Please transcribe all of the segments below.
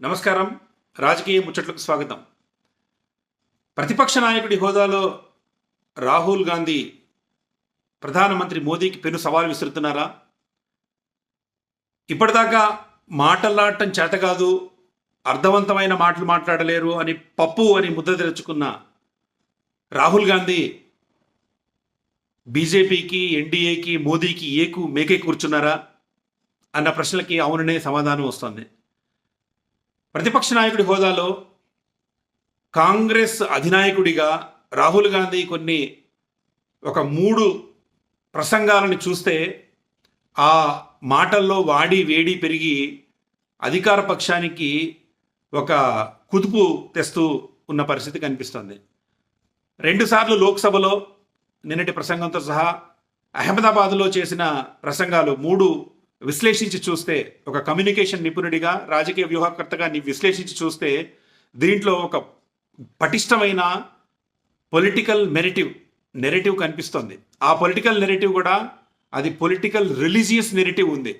నమస్కారం. రాజకీయ ముచ్చట్లకు స్వాగతం. ప్రతిపక్ష నాయకుడి హోదాలో రాహుల్ గాంధీ ప్రధానమంత్రి మోదీకి పెను సవాల్ విసురుతున్నారా? ఇప్పటిదాకా మాటలాడటం చేతకాదు, అర్థవంతమైన మాటలు మాట్లాడలేరు అని పప్పు అని ముద్ర తెరుచుకున్న రాహుల్ గాంధీ బీజేపీకి, ఎన్డీఏకి, మోదీకి మేకే కూర్చున్నారా అన్న ప్రశ్నలకి అవుననే సమాధానం వస్తుంది. ప్రతిపక్ష నాయకుడి హోదాలో కాంగ్రెస్ అధినాయకుడిగా రాహుల్ గాంధీ ఒక 3 ప్రసంగాలను చూస్తే ఆ మాటల్లో వాడి వేడి పెరిగి అధికార పక్షానికి ఒక కుదుపు తెస్తూ ఉన్న పరిస్థితి కనిపిస్తుంది. 2 సార్లు లోక్సభలో నిన్నటి ప్రసంగంతో సహా అహ్మదాబాద్లో చేసిన ప్రసంగాలు 3 విశ్లేషించి చూస్తే, ఒక కమ్యూనికేషన్ నిపుణుడిగా, రాజకీయ వ్యూహకర్తగా విశ్లేషించి చూస్తే దీంట్లో ఒక పటిష్టమైన పొలిటికల్ నెరేటివ్ కనిపిస్తుంది. ఆ పొలిటికల్ నెరేటివ్ కూడా అది పొలిటికల్ రిలీజియస్ నెరేటివ్ ఉంది.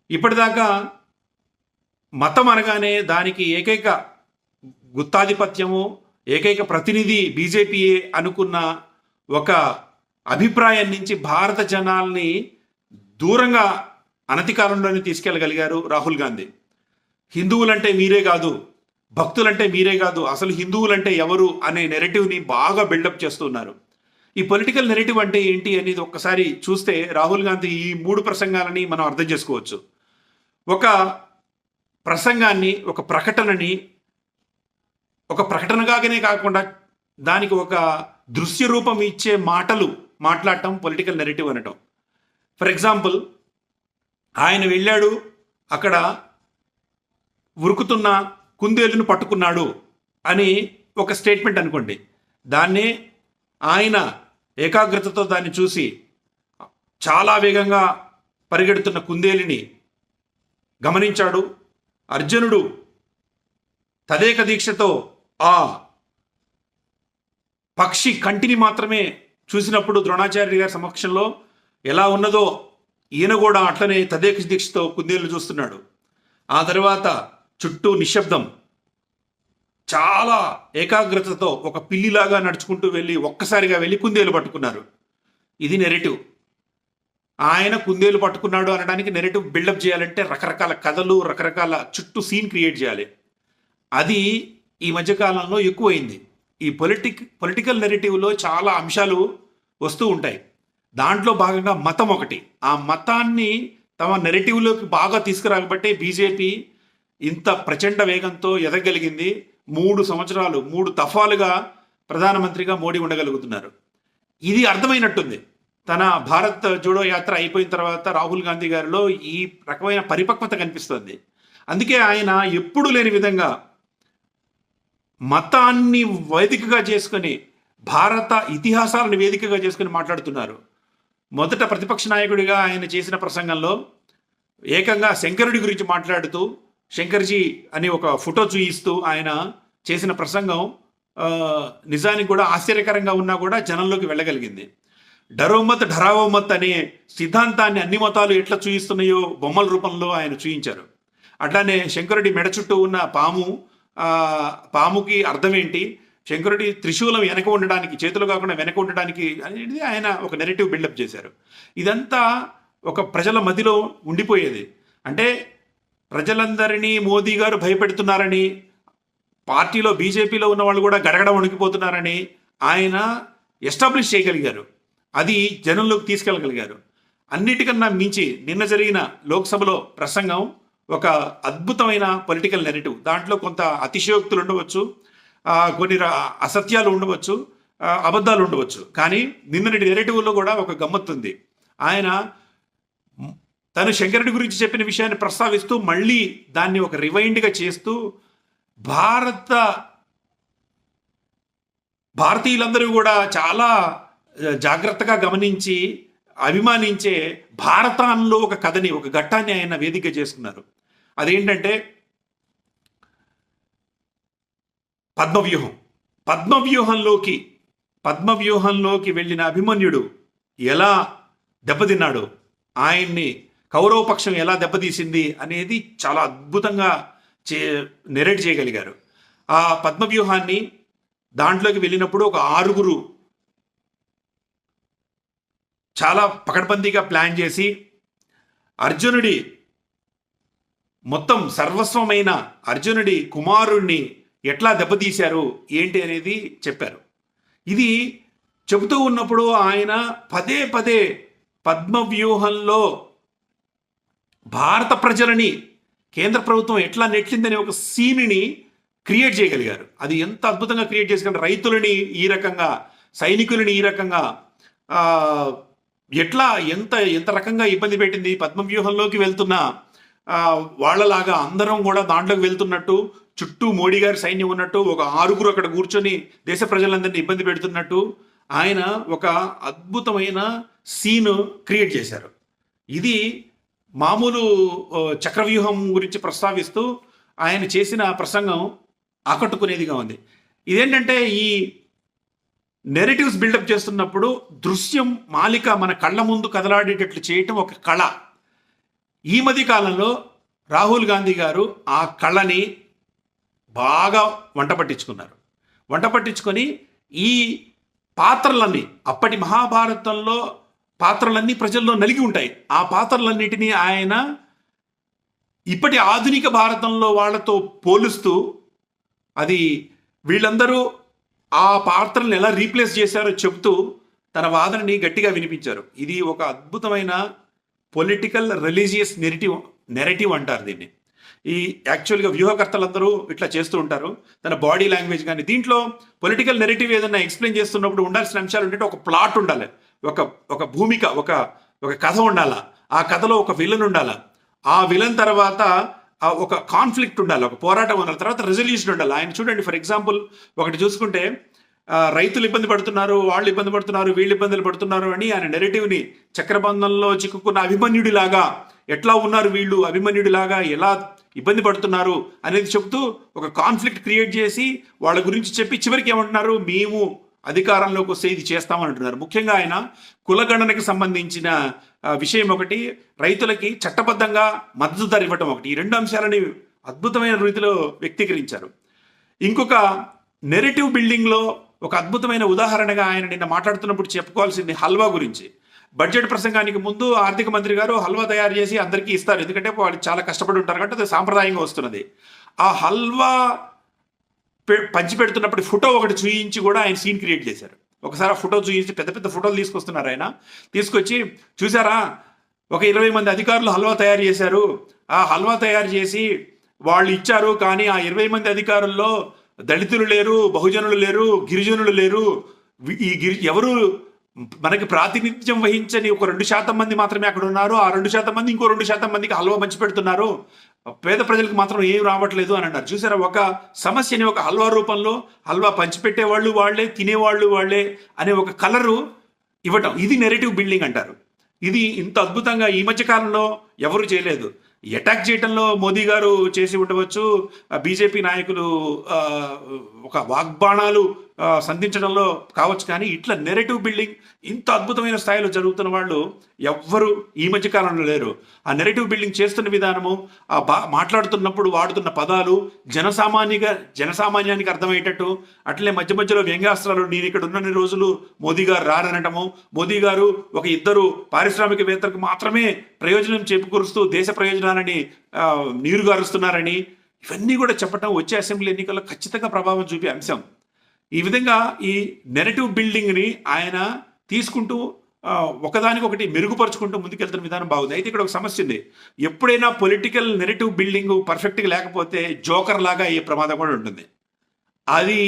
ఇప్పటిదాకా మతం అనగానే దానికి ఏకైక గుత్తాధిపత్యము, ఏకైక ప్రతినిధి బీజేపీయే అనుకున్న ఒక అభిప్రాయం నుంచి భారత జనాల్ని దూరంగా అనతి కాలంలోనే తీసుకెళ్ళగలిగారు రాహుల్ గాంధీ. హిందువులంటే మీరే కాదు, భక్తులంటే మీరే కాదు, అసలు హిందువులంటే ఎవరు అనే నెరేటివ్ని బాగా బిల్డప్ చేస్తున్నారు. ఈ పొలిటికల్ నెరేటివ్ అంటే ఏంటి అనేది ఒక్కసారి చూస్తే రాహుల్ గాంధీ ఈ 3 ప్రసంగాలని మనం అర్థం చేసుకోవచ్చు. ఒక ప్రసంగాన్ని, ఒక ప్రకటనని ఒక ప్రకటనగానే కాకుండా దానికి ఒక దృశ్య రూపం ఇచ్చే మాటలు మాట్లాడటం పొలిటికల్ నెరేటివ్ అనటం. ఫర్ ఎగ్జాంపుల్, ఆయన వెళ్ళాడు, అక్కడ ఉరుకుతున్న కుందేలును పట్టుకున్నాడు అని ఒక స్టేట్మెంట్ అనుకోండి. దాన్నే ఆయన ఏకాగ్రతతో దాన్ని చూసి చాలా వేగంగా పరిగెడుతున్న కుందేలిని గమనించాడు. అర్జునుడు తదేక దీక్షతో ఆ పక్షి కంటిని మాత్రమే చూసినప్పుడు ద్రోణాచార్య గారి సమక్షంలో ఎలా ఉన్నదో ఈయన కూడా అట్లనే తదేక దీక్షతో కుందేలు చూస్తున్నాడు. ఆ తర్వాత చుట్టూ నిశ్శబ్దం, చాలా ఏకాగ్రతతో ఒక పిల్లిలాగా నడుచుకుంటూ వెళ్ళి ఒక్కసారిగా వెళ్ళి కుందేలు పట్టుకున్నారు. ఇది నెరేటివ్. ఆయన కుందేలు పట్టుకున్నాడు అనడానికి నెరేటివ్ బిల్డప్ చేయాలంటే రకరకాల కథలు, రకరకాల చుట్టూ సీన్ క్రియేట్ చేయాలి. అది ఈ మధ్యకాలంలో ఎక్కువైంది. ఈ పొలిటికల్ నెరేటివ్లో చాలా అంశాలు వస్తూ ఉంటాయి. దాంట్లో భాగంగా మతం ఒకటి. ఆ మతాన్ని తమ నెరేటివ్లోకి బాగా తీసుకురాబట్టే బీజేపీ ఇంత ప్రచండ వేగంతో ఎదగలిగింది. 3 సంవత్సరాలు 3 దఫాలుగా ప్రధానమంత్రిగా మోడీ ఉండగలుగుతున్నారు. ఇది అర్థమైనట్టుంది. తన భారత్ జోడో యాత్ర అయిపోయిన తర్వాత రాహుల్ గాంధీ గారిలో ఈ రకమైన పరిపక్వత కనిపిస్తుంది. అందుకే ఆయన ఎప్పుడూ లేని విధంగా మతాన్ని వేదికగా చేసుకొని, భారత ఇతిహాసాలను వేదికగా చేసుకొని మాట్లాడుతున్నారు. మొదట ప్రతిపక్ష నాయకుడిగా ఆయన చేసిన ప్రసంగంలో ఏకంగా శంకరుడి గురించి మాట్లాడుతూ, శంకర్జీ అని ఒక ఫోటో చూయిస్తూ ఆయన చేసిన ప్రసంగం నిజానికి కూడా ఆశ్చర్యకరంగా ఉన్నా కూడా జనంలోకి వెళ్ళగలిగింది. డరోమత్ ఢరావోమత్ అనే సిద్ధాంతాన్ని అన్ని మతాలు ఎట్లా చూయిస్తున్నాయో బొమ్మల రూపంలో ఆయన చూయించారు. అట్లానే శంకరుడి మెడ చుట్టూ ఉన్న పాముకి అర్థం ఏంటి, శంకరుడి త్రిశూలం వెనక ఉండడానికి, చేతులు కాకుండా వెనక ఉండడానికి అనేది ఆయన ఒక నెరేటివ్ బిల్డప్ చేశారు. ఇదంతా ఒక ప్రజల మధ్యలో ఉండిపోయేది. అంటే ప్రజలందరినీ మోదీ గారు భయపెడుతున్నారని, పార్టీలో బీజేపీలో ఉన్న వాళ్ళు కూడా గడగడ వణికిపోతున్నారని ఆయన ఎస్టాబ్లిష్ చేయగలిగారు. అది జనంలోకి తీసుకెళ్ళగలిగారు. అన్నిటికన్నా మించి నిన్న జరిగిన లోక్సభలో ప్రసంగం ఒక అద్భుతమైన పొలిటికల్ నెరేటివ్. దాంట్లో కొంత అతిశయోక్తులు ఉండవచ్చు, కొన్ని అసత్యాలు ఉండవచ్చు, అబద్ధాలు ఉండవచ్చు. కానీ నిన్నటి నెరేటివ్లో కూడా ఒక గమ్మత్తు ఉంది. ఆయన తను శంకరుడి గురించి చెప్పిన విషయాన్ని ప్రస్తావిస్తూ మళ్ళీ దాన్ని ఒక రివైండ్గా చేస్తూ భారతీయులందరూ కూడా చాలా జాగ్రత్తగా గమనించి అభిమానించే భారతాల్లో ఒక కథని, ఒక ఘట్టాన్ని ఆయన వేదిక చేసుకున్నారు. అదేంటంటే పద్మవ్యూహంలోకి వెళ్ళిన అభిమన్యుడు ఎలా దెబ్బతిన్నాడు, ఆయన్ని కౌరవ పక్షం ఎలా దెబ్బతీసింది అనేది చాలా అద్భుతంగా చే నెరేట్ చేయగలిగారు. ఆ పద్మవ్యూహాన్ని దాంట్లోకి వెళ్ళినప్పుడు ఒక 6 చాలా పకడ్బందీగా ప్లాన్ చేసి అర్జునుడి మొత్తం సర్వస్వమైన అర్జునుడి కుమారుణ్ణి ఎట్లా దెబ్బతీశారు ఏంటి అనేది చెప్పారు. ఇది చెబుతూ ఉన్నప్పుడు ఆయన పదే పదే పద్మవ్యూహంలో భారత ప్రజలని కేంద్ర ప్రభుత్వం ఎట్లా నెట్టిందనే ఒక సీన్ని క్రియేట్ చేయగలిగారు. అది ఎంత అద్భుతంగా క్రియేట్ చేసుకుంటే రైతులని ఈ రకంగా, సైనికులని ఈ రకంగా ఎట్లా ఎంత ఎంత రకంగా ఇబ్బంది పెట్టింది. పద్మవ్యూహంలోకి వెళ్తున్న వాళ్ళలాగా అందరం కూడా దాంట్లోకి వెళ్తున్నట్టు, చుట్టూ మోడీ గారి సైన్యం ఉన్నట్టు, ఒక 6 అక్కడ కూర్చొని దేశ ప్రజలందరినీ ఇబ్బంది పెడుతున్నట్టు ఆయన ఒక అద్భుతమైన సీన్ క్రియేట్ చేశారు. ఇది మామూలు చక్రవ్యూహం గురించి ప్రస్తావిస్తూ ఆయన చేసిన ప్రసంగం ఆకట్టుకునేదిగా ఉంది. ఇదేంటంటే ఈ నెరేటివ్స్ బిల్డప్ చేస్తున్నప్పుడు దృశ్యం మాలిక మన కళ్ళ ముందు కదలాడేటట్లు చేయటం ఒక కళ. ఈ మధ్య కాలంలో రాహుల్ గాంధీ గారు ఆ కళని బాగా వంట పట్టించుకొని ఈ పాత్రలన్నీ, అప్పటి మహాభారతంలో పాత్రలన్నీ ప్రజల్లో నలిగి ఉంటాయి. ఆ పాత్రలన్నిటినీ ఆయన ఇప్పటి ఆధునిక భారతంలో వాళ్ళతో పోలుస్తూ అది వీళ్ళందరూ ఆ పాత్రలను ఎలా రీప్లేస్ చేశారో చెబుతూ తన వాదనని గట్టిగా వినిపించారు. ఇది ఒక అద్భుతమైన పొలిటికల్ రిలీజియస్ నెరేటివ్ అంటారు దీన్ని. ఈ యాక్చువల్గా వ్యూహకర్తలందరూ ఇట్లా చేస్తూ ఉంటారు. తన బాడీ లాంగ్వేజ్ కానీ దీంట్లో పొలిటికల్ నెరేటివ్ ఏదైనా ఎక్స్ప్లెయిన్ చేస్తున్నప్పుడు ఉండాల్సిన అంశాలు ఏంటంటే ఒక ప్లాట్ ఉండాలి, ఒక భూమిక, ఒక కథ ఉండాలా, ఆ కథలో ఒక విలన్ ఉండాలా, ఆ విలన్ తర్వాత ఒక కాన్ఫ్లిక్ట్ ఉండాలి, ఒక పోరాటం ఉండాలి, తర్వాత రెజల్యూషన్ ఉండాలి. ఆయన చూడండి, ఫర్ ఎగ్జాంపుల్ ఒకటి చూసుకుంటే రైతులు ఇబ్బంది పడుతున్నారు, వాళ్ళు ఇబ్బంది పడుతున్నారు, వీళ్ళు ఇబ్బందులు పడుతున్నారు అని ఆయన నెరేటివ్ని చక్రబంధంలో చిక్కుకున్న అభిమన్యుడిలాగా ఎట్లా ఉన్నారు వీళ్ళు, అభిమన్యుడిలాగా ఎలా ఇబ్బంది పడుతున్నారు అనేది చెబుతూ ఒక కాన్ఫ్లిక్ట్ క్రియేట్ చేసి వాళ్ళ గురించి చెప్పి చివరికి ఏమంటున్నారు, మేము అధికారంలోకి వస్తే ఇది చేస్తామని అంటున్నారు. ముఖ్యంగా ఆయన కులగణనకి సంబంధించిన విషయం ఒకటి, రైతులకి చట్టబద్ధంగా మద్దతు ధర ఇవ్వటం ఒకటి, ఈ 2 అంశాలని అద్భుతమైన రీతిలో వ్యక్తీకరించారు. ఇంకొక నెరేటివ్ బిల్డింగ్లో ఒక అద్భుతమైన ఉదాహరణగా ఆయన నిన్న మాట్లాడుతున్నప్పుడు చెప్పుకోవాల్సింది హల్వా గురించి. బడ్జెట్ ప్రసంగానికి ముందు ఆర్థిక మంత్రి గారు హల్వా తయారు చేసి అందరికీ ఇస్తారు, ఎందుకంటే వాళ్ళు చాలా కష్టపడి ఉంటారు కాబట్టి అది సాంప్రదాయంగా వస్తున్నది. ఆ హల్వా పంచిపెడుతున్నప్పుడు ఫోటో ఒకటి చూయించి కూడా ఆయన సీన్ క్రియేట్ చేశారు. ఒకసారి ఆ ఫోటో చూయించి పెద్ద పెద్ద ఫోటోలు తీసుకొస్తున్నారు. ఆయన తీసుకొచ్చి చూసారా, ఒక 20 మంది అధికారులు హల్వా తయారు చేశారు, ఆ హల్వా తయారు చేసి వాళ్ళు ఇచ్చారు, కానీ ఆ 20 మంది అధికారుల్లో దళితులు లేరు, బహుజనులు లేరు, గిరిజనులు లేరు, ఎవరు మనకి ప్రాతినిధ్యం వహించని ఒక 2% మంది మాత్రమే అక్కడ ఉన్నారు. ఆ 2% మంది ఇంకో 2% మందికి హల్వా పంచి పెడుతున్నారు, పేద ప్రజలకు మాత్రం ఏం రావట్లేదు అని అన్నారు. చూసారా, ఒక సమస్యని ఒక హల్వా రూపంలో, హల్వా పంచిపెట్టేవాళ్ళు వాళ్ళే, తినేవాళ్ళు వాళ్ళే అనే ఒక కలరు ఇవ్వటం, ఇది నెరేటివ్ బిల్డింగ్ అంటారు. ఇది ఇంత అద్భుతంగా ఈ మధ్య కాలంలో ఎవరు చేయలేదు. అటాక్ చేయడంలో మోదీ గారు చేసి ఉండవచ్చు, బీజేపీ నాయకులు ఒక వాగ్బాణాలు సంధించడంలో కావచ్చు, కానీ ఇట్లా నెరేటివ్ బిల్డింగ్ ఇంత అద్భుతమైన స్థాయిలో జరుగుతున్న వాళ్ళు ఎవ్వరు ఈ మధ్య కాలంలో లేరు. ఆ నెరేటివ్ బిల్డింగ్ చేస్తున్న విధానము, మాట్లాడుతున్నప్పుడు వాడుతున్న పదాలు జనసామాన్యానికి అర్థమయ్యేటట్టు, అట్లే మధ్య మధ్యలో వ్యంగ్యాస్త్రాలు, నేను ఇక్కడ ఉన్నన్ని రోజులు మోదీ గారు రారనటము, మోదీ గారు ఒక 2 పారిశ్రామికవేత్తలకు మాత్రమే ప్రయోజనం చేకూరుస్తూ దేశ ప్రయోజనాలని నీరుగారుస్తున్నారని, ఇవన్నీ కూడా చెప్పటం వచ్చే అసెంబ్లీ ఎన్నికల్లో ఖచ్చితంగా ప్రభావం చూపే అంశం. ఈ విధంగా ఈ నెరేటివ్ బిల్డింగ్ని ఆయన తీసుకుంటూ ఒకదానికొకటి మెరుగుపరుచుకుంటూ ముందుకెళ్తున్న విధానం బాగుంది. అయితే ఇక్కడ ఒక సమస్య ఉంది, ఎప్పుడైనా పొలిటికల్ నెరేటివ్ బిల్డింగ్ పర్ఫెక్ట్గా లేకపోతే జోకర్ లాగా అయ్యే ప్రమాదం కూడా ఉంటుంది. అది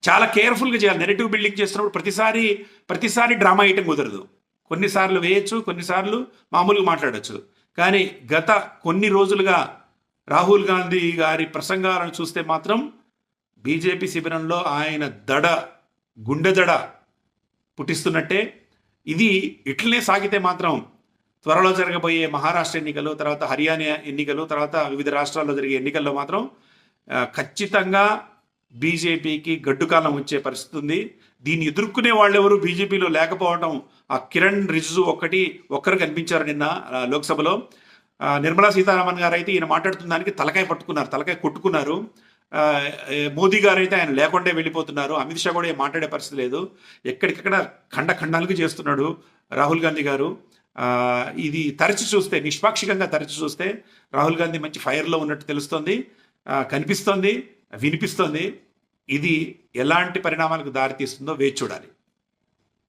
చాలా కేర్ఫుల్గా చేయాలి. నెరేటివ్ బిల్డింగ్ చేస్తున్నప్పుడు ప్రతిసారి డ్రామా వేయటం కుదరదు. కొన్నిసార్లు వేయచ్చు, కొన్నిసార్లు మామూలుగా మాట్లాడచ్చు. కానీ గత కొన్ని రోజులుగా రాహుల్ గాంధీ గారి ప్రసంగాలను చూస్తే మాత్రం బీజేపీ శిబిరంలో ఆయన గుండె దడ పుట్టిస్తున్నట్టే. ఇది ఇట్లనే సాగితే మాత్రం త్వరలో జరగబోయే మహారాష్ట్ర ఎన్నికలు, తర్వాత హర్యానా ఎన్నికలు, తర్వాత వివిధ రాష్ట్రాల్లో జరిగే ఎన్నికల్లో మాత్రం ఖచ్చితంగా బీజేపీకి గడ్డుకాలం వచ్చే పరిస్థితి ఉంది. దీన్ని ఎదుర్కొనే వాళ్ళెవరు బీజేపీలో లేకపోవడం, ఆ కిరణ్ రిజిజు ఒక్కరు కనిపించారు నిన్న లోక్సభలో. నిర్మలా సీతారామన్ గారు అయితే ఈయన మాట్లాడుతున్న దానికి తలకాయ పట్టుకున్నారు, తలకాయ కొట్టుకున్నారు. ఆ, మోదీ గారు అయితే ఆయన లేకుండా వెళ్ళిపోతున్నారు. అమిత్ షా కూడా ఏం మాట్లాడే పరిస్థితి లేదు. ఎక్కడికక్కడ ఖండాలకు చేస్తున్నాడు రాహుల్ గాంధీ గారు. ఇది తరచి చూస్తే, నిష్పాక్షికంగా తరచి చూస్తే రాహుల్ గాంధీ మంచి ఫైర్లో ఉన్నట్టు తెలుస్తుంది, కనిపిస్తోంది, వినిపిస్తోంది. ఇది ఎలాంటి పరిణామాలకు దారితీస్తుందో వేచి చూడాలి.